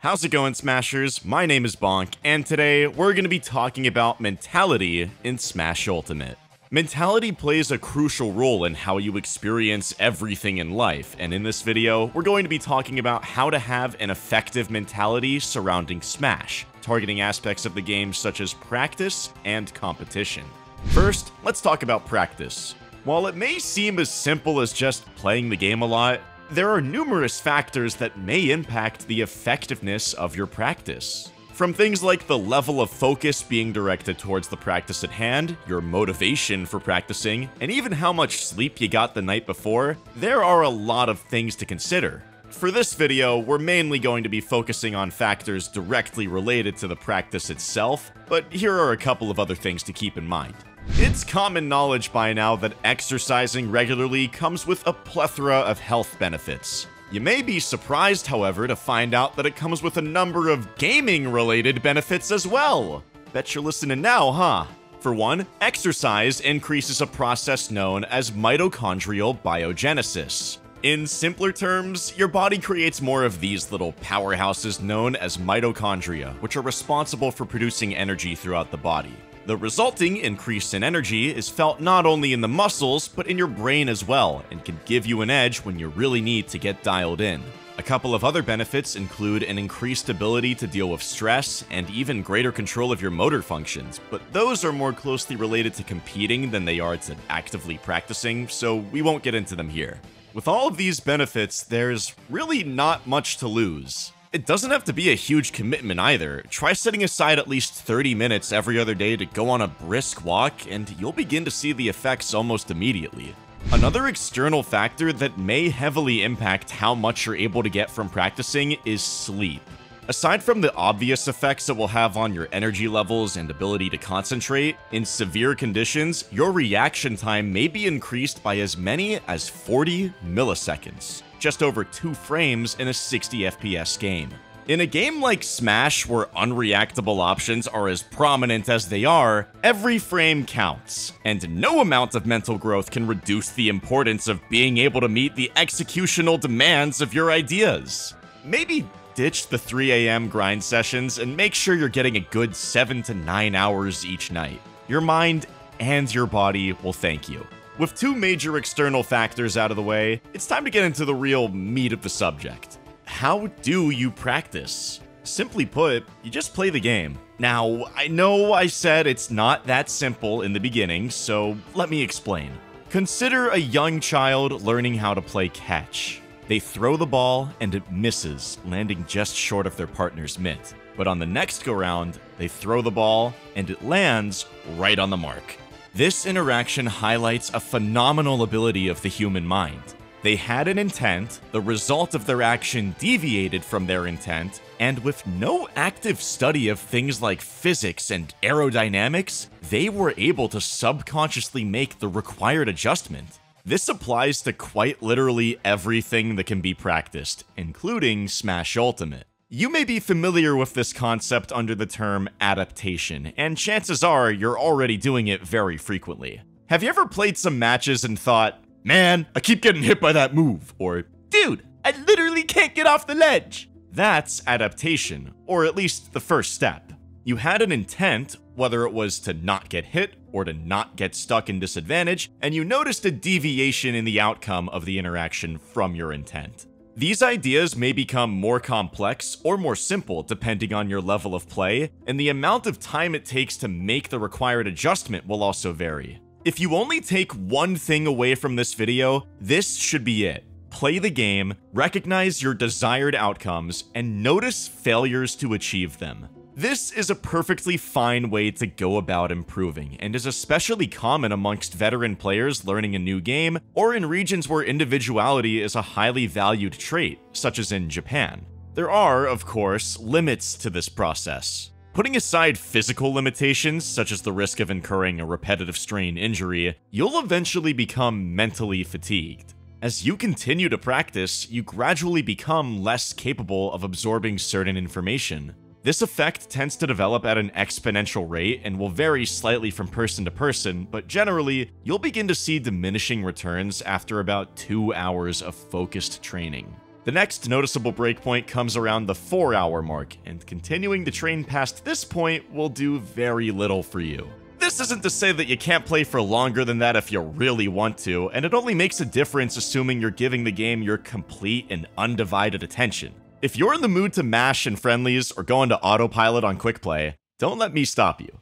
How's it going, Smashers? My name is Bonk, and today we're going to be talking about mentality in Smash Ultimate. Mentality plays a crucial role in how you experience everything in life, and in this video, we're going to be talking about how to have an effective mentality surrounding Smash, targeting aspects of the game such as practice and competition. First, let's talk about practice. While it may seem as simple as just playing the game a lot, there are numerous factors that may impact the effectiveness of your practice. From things like the level of focus being directed towards the practice at hand, your motivation for practicing, and even how much sleep you got the night before, there are a lot of things to consider. For this video, we're mainly going to be focusing on factors directly related to the practice itself, but here are a couple of other things to keep in mind. It's common knowledge by now that exercising regularly comes with a plethora of health benefits. You may be surprised, however, to find out that it comes with a number of gaming-related benefits as well. Bet you're listening now, huh? For one, exercise increases a process known as mitochondrial biogenesis. In simpler terms, your body creates more of these little powerhouses known as mitochondria, which are responsible for producing energy throughout the body. The resulting increase in energy is felt not only in the muscles, but in your brain as well, and can give you an edge when you really need to get dialed in. A couple of other benefits include an increased ability to deal with stress, and even greater control of your motor functions, but those are more closely related to competing than they are to actively practicing, so we won't get into them here. With all of these benefits, there's really not much to lose. It doesn't have to be a huge commitment either. Try setting aside at least 30 minutes every other day to go on a brisk walk, and you'll begin to see the effects almost immediately. Another external factor that may heavily impact how much you're able to get from practicing is sleep. Aside from the obvious effects it will have on your energy levels and ability to concentrate, in severe conditions, your reaction time may be increased by as many as 40 milliseconds, just over 2 frames in a 60 FPS game. In a game like Smash, where unreactable options are as prominent as they are, every frame counts, and no amount of mental growth can reduce the importance of being able to meet the executional demands of your ideas. Maybe ditch the 3 AM grind sessions and make sure you're getting a good 7 to 9 hours each night. Your mind and your body will thank you. With 2 major external factors out of the way, it's time to get into the real meat of the subject. How do you practice? Simply put, you just play the game. Now, I know I said it's not that simple in the beginning, so let me explain. Consider a young child learning how to play catch. They throw the ball and it misses, landing just short of their partner's mitt. But on the next go-round, they throw the ball and it lands right on the mark. This interaction highlights a phenomenal ability of the human mind. They had an intent, the result of their action deviated from their intent, and with no active study of things like physics and aerodynamics, they were able to subconsciously make the required adjustment. This applies to quite literally everything that can be practiced, including Smash Ultimate. You may be familiar with this concept under the term adaptation, and chances are you're already doing it very frequently. Have you ever played some matches and thought, "Man, I keep getting hit by that move," or "Dude, I literally can't get off the ledge"? That's adaptation, or at least the first step. You had an intent, whether it was to not get hit or to not get stuck in disadvantage, and you noticed a deviation in the outcome of the interaction from your intent. These ideas may become more complex or more simple depending on your level of play, and the amount of time it takes to make the required adjustment will also vary. If you only take one thing away from this video, this should be it. Play the game, recognize your desired outcomes, and notice failures to achieve them. This is a perfectly fine way to go about improving, and is especially common amongst veteran players learning a new game, or in regions where individuality is a highly valued trait, such as in Japan. There are, of course, limits to this process. Putting aside physical limitations, such as the risk of incurring a repetitive strain injury, you'll eventually become mentally fatigued. As you continue to practice, you gradually become less capable of absorbing certain information. This effect tends to develop at an exponential rate and will vary slightly from person to person, but generally, you'll begin to see diminishing returns after about 2 hours of focused training. The next noticeable breakpoint comes around the 4-hour mark, and continuing to train past this point will do very little for you. This isn't to say that you can't play for longer than that if you really want to, and it only makes a difference assuming you're giving the game your complete and undivided attention. If you're in the mood to mash in friendlies or go into autopilot on quick play, don't let me stop you.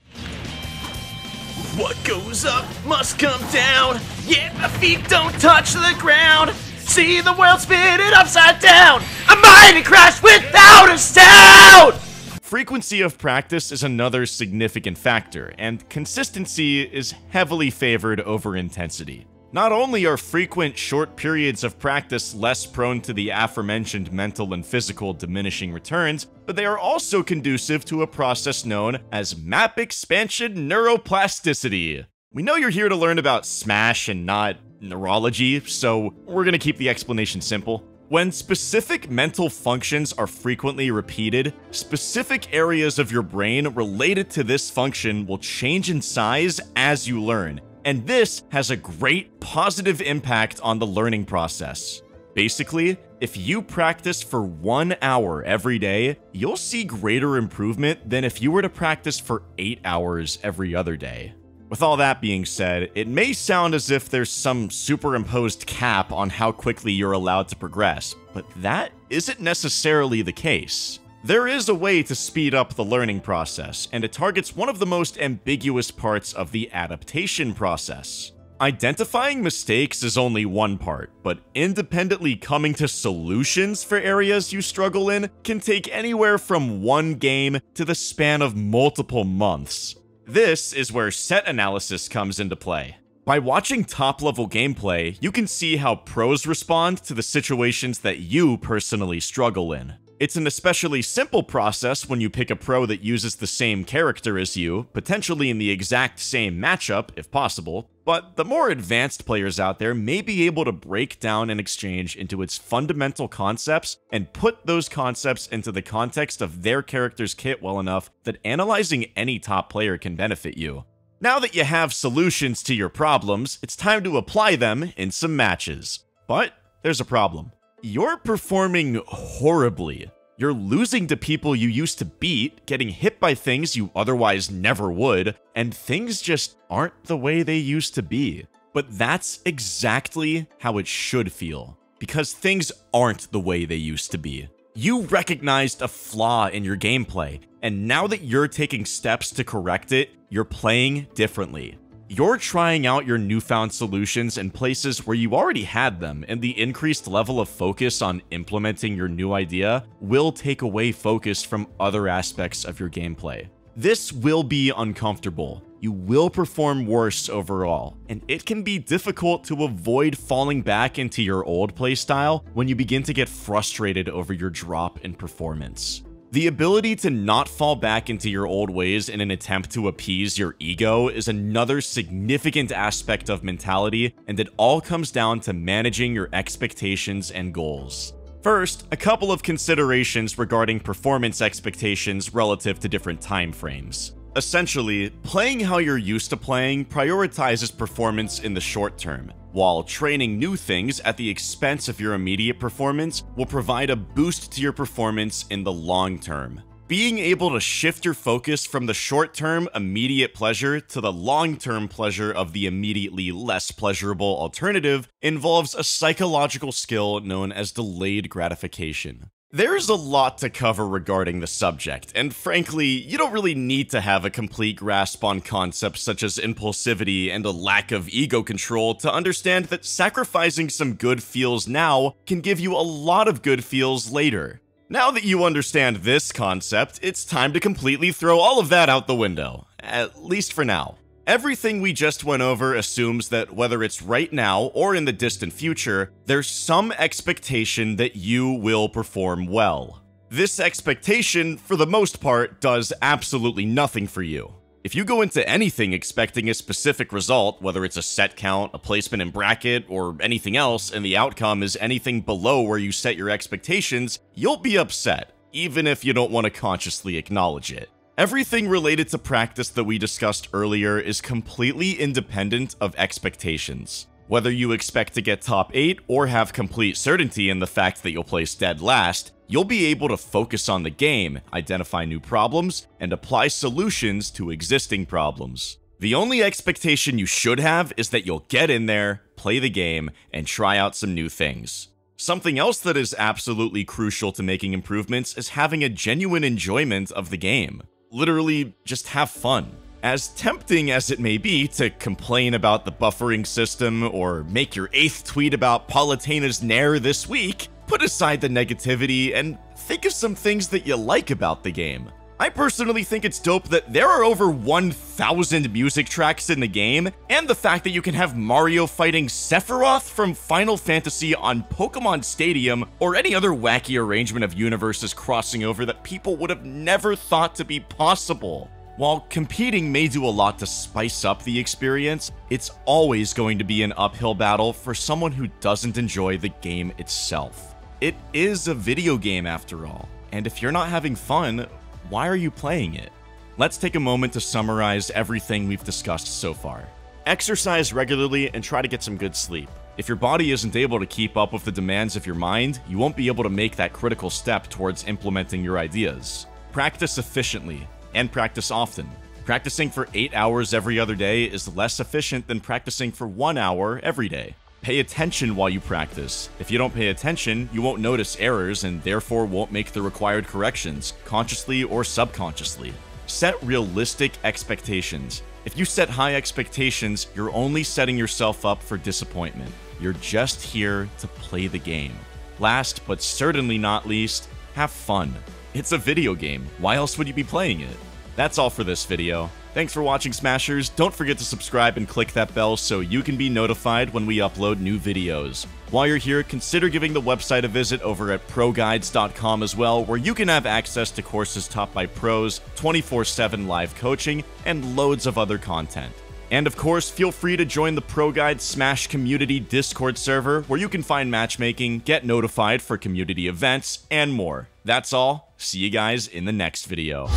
What goes up must come down. Yeah, my feet don't touch the ground. See the world spinning upside down. A mighty crash without a sound. Frequency of practice is another significant factor, and consistency is heavily favored over intensity. Not only are frequent short periods of practice less prone to the aforementioned mental and physical diminishing returns, but they are also conducive to a process known as map expansion neuroplasticity. We know you're here to learn about Smash and not neurology, so we're gonna keep the explanation simple. When specific mental functions are frequently repeated, specific areas of your brain related to this function will change in size as you learn, and this has a great positive impact on the learning process. Basically, if you practice for 1 hour every day, you'll see greater improvement than if you were to practice for 8 hours every other day. With all that being said, it may sound as if there's some superimposed cap on how quickly you're allowed to progress, but that isn't necessarily the case. There is a way to speed up the learning process, and it targets one of the most ambiguous parts of the adaptation process. Identifying mistakes is only one part, but independently coming to solutions for areas you struggle in can take anywhere from one game to the span of multiple months. This is where set analysis comes into play. By watching top-level gameplay, you can see how pros respond to the situations that you personally struggle in. It's an especially simple process when you pick a pro that uses the same character as you, potentially in the exact same matchup, if possible, but the more advanced players out there may be able to break down an exchange into its fundamental concepts and put those concepts into the context of their character's kit well enough that analyzing any top player can benefit you. Now that you have solutions to your problems, it's time to apply them in some matches. But there's a problem. You're performing horribly. You're losing to people you used to beat, getting hit by things you otherwise never would, and things just aren't the way they used to be. But that's exactly how it should feel, because things aren't the way they used to be. You recognized a flaw in your gameplay, and now that you're taking steps to correct it, you're playing differently. You're trying out your newfound solutions in places where you already had them, and the increased level of focus on implementing your new idea will take away focus from other aspects of your gameplay. This will be uncomfortable. You will perform worse overall, and it can be difficult to avoid falling back into your old playstyle when you begin to get frustrated over your drop in performance. The ability to not fall back into your old ways in an attempt to appease your ego is another significant aspect of mentality, and it all comes down to managing your expectations and goals. First, a couple of considerations regarding performance expectations relative to different time frames. Essentially, playing how you're used to playing prioritizes performance in the short term, while training new things at the expense of your immediate performance will provide a boost to your performance in the long term. Being able to shift your focus from the short-term immediate pleasure to the long-term pleasure of the immediately less pleasurable alternative involves a psychological skill known as delayed gratification. There's a lot to cover regarding the subject, and frankly, you don't really need to have a complete grasp on concepts such as impulsivity and a lack of ego control to understand that sacrificing some good feels now can give you a lot of good feels later. Now that you understand this concept, it's time to completely throw all of that out the window, at least for now. Everything we just went over assumes that whether it's right now or in the distant future, there's some expectation that you will perform well. This expectation, for the most part, does absolutely nothing for you. If you go into anything expecting a specific result, whether it's a set count, a placement in bracket, or anything else, and the outcome is anything below where you set your expectations, you'll be upset, even if you don't want to consciously acknowledge it. Everything related to practice that we discussed earlier is completely independent of expectations. Whether you expect to get top 8 or have complete certainty in the fact that you'll place dead last, you'll be able to focus on the game, identify new problems, and apply solutions to existing problems. The only expectation you should have is that you'll get in there, play the game, and try out some new things. Something else that is absolutely crucial to making improvements is having a genuine enjoyment of the game. Literally, just have fun. As tempting as it may be to complain about the buffering system or make your 8th tweet about Politena's Nair this week, put aside the negativity and think of some things that you like about the game. I personally think it's dope that there are over 1,000 music tracks in the game, and the fact that you can have Mario fighting Sephiroth from Final Fantasy on Pokemon Stadium, or any other wacky arrangement of universes crossing over that people would have never thought to be possible. While competing may do a lot to spice up the experience, it's always going to be an uphill battle for someone who doesn't enjoy the game itself. It is a video game after all, and if you're not having fun, why are you playing it? Let's take a moment to summarize everything we've discussed so far. Exercise regularly and try to get some good sleep. If your body isn't able to keep up with the demands of your mind, you won't be able to make that critical step towards implementing your ideas. Practice efficiently, and practice often. Practicing for 8 hours every other day is less efficient than practicing for 1 hour every day. Pay attention while you practice. If you don't pay attention, you won't notice errors and therefore won't make the required corrections, consciously or subconsciously. Set realistic expectations. If you set high expectations, you're only setting yourself up for disappointment. You're just here to play the game. Last, but certainly not least, have fun. It's a video game. Why else would you be playing it? That's all for this video. Thanks for watching, Smashers. Don't forget to subscribe and click that bell so you can be notified when we upload new videos. While you're here, consider giving the website a visit over at ProGuides.com as well, where you can have access to courses taught by pros, 24/7 live coaching, and loads of other content. And of course, feel free to join the ProGuides Smash Community Discord server, where you can find matchmaking, get notified for community events, and more. That's all. See you guys in the next video.